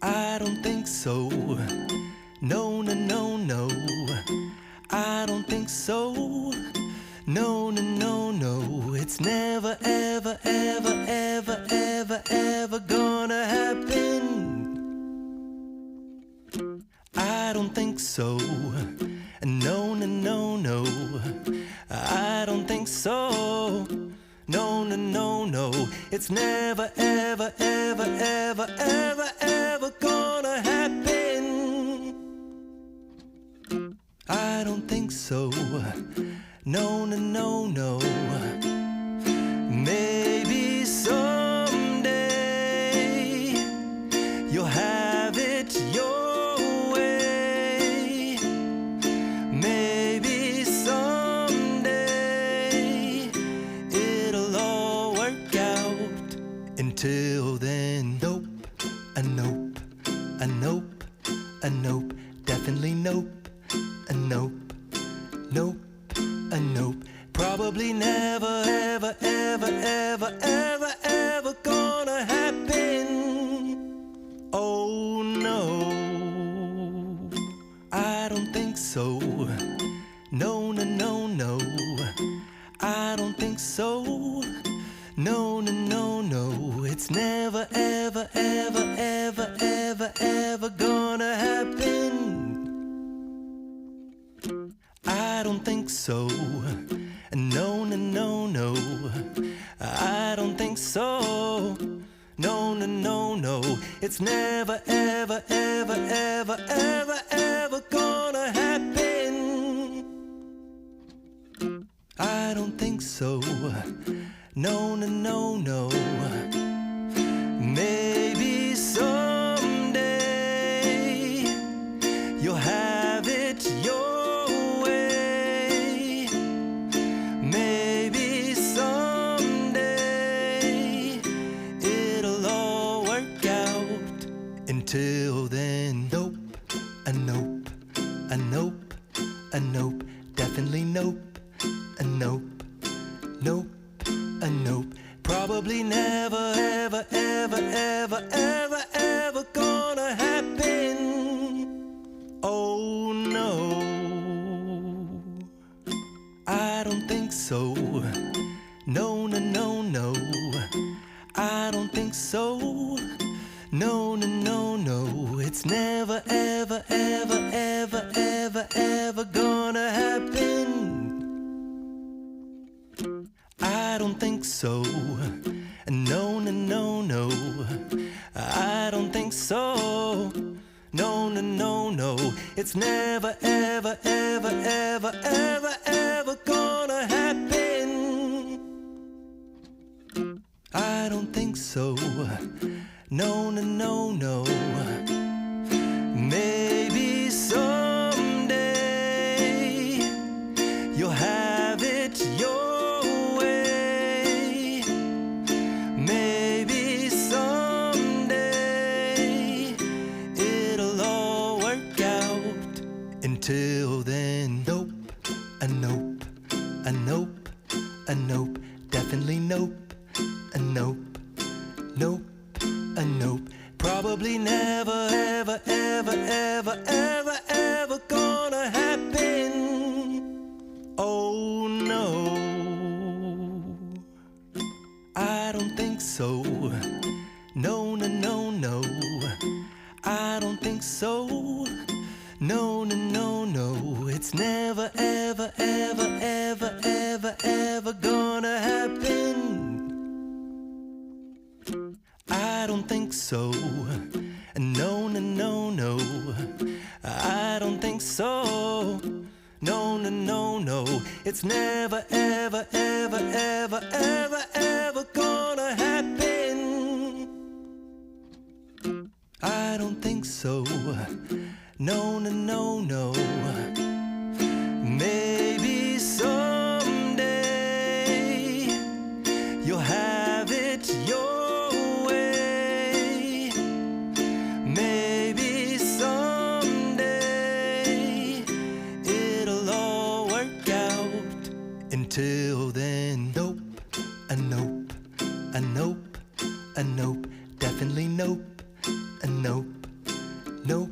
I don't think so. No, no, no, no. I don't think so. No, no, no, no. It's never, ever, ever, ever, ever, ever gonna happen. I don't think so. No, no, no, no. I don't think so. No, no, no, no. It's never, ever, ever, ever, ever, ever gonna happen. I don't think so. No, no, no, no. Maybe someday you'll have it your way. Maybe someday it'll all work out. Until then, nope, a nope, a nope, a nope, definitely nope, a nope, nope, a nope. Probably never, ever, ever, ever, ever, ever gonna happen. Oh no, I don't think so. No, no, no, no. I don't think so. No, no, no, no. It's never, ever, ever, ever, ever, ever gonna happen. I don't think so. No, no, no, no. I don't think so. No, no, no, no. It's never, ever, ever, ever, ever, ever gonna happen. I don't think so. No, no, no, no. Maybe someday you'll have it your way. Maybe someday it'll all work out. Until then, nope, a nope, a nope, a nope, definitely nope, a nope, nope, a nope. Probably never, ever, ever, ever, ever, ever gonna happen. Oh no, I don't think so. No, no, no, no. I don't think so. No, no, no, no. It's never, ever, ever, ever, ever, ever gonna happen. I don't think so. No, no, no, no. I don't think so. No, no, no, no. It's never, ever, ever, ever, ever, ever gonna happen. I don't think so. No, no, no, no. Maybe someday you'll have it your way. Maybe someday it'll all work out. Until then, nope, a nope, a nope, a nope, definitely nope, a nope, nope, a nope. Probably never, ever, ever, ever, ever, ever gonna happen. Oh no, I don't think so. No, no, no, no. I don't think so. No, no, no, no. It's never, ever, ever, ever, ever, ever gonna happen. I don't think so. No, no, no, no. I don't think so. No, no, no, no. It's never, ever, ever, ever, ever, ever gonna happen. I don't think so. No, no, no, no. Maybe someday you'll have it your way. Maybe someday it'll all work out. Until then, nope, a nope, a nope, a nope, definitely nope, a nope, Nope,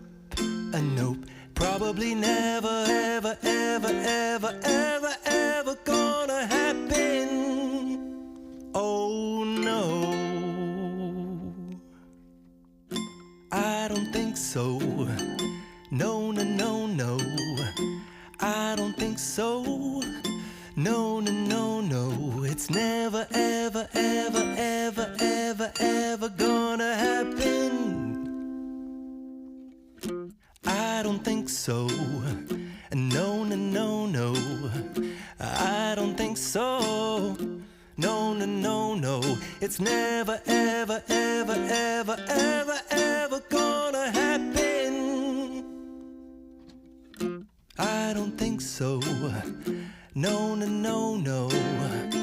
a nope. Probably never, ever, ever, ever, ever, ever gonna happen. Oh no, I don't think so. No, no, no, no, I don't think so. No, no, no, no, it's never, ever, ever, ever, ever, ever gonna happen. I don't think so. No, no, no, no, I don't think so. No, no, no, no, it's never, ever, ever, ever, ever, ever gonna happen. I don't think so. No, no, no, no.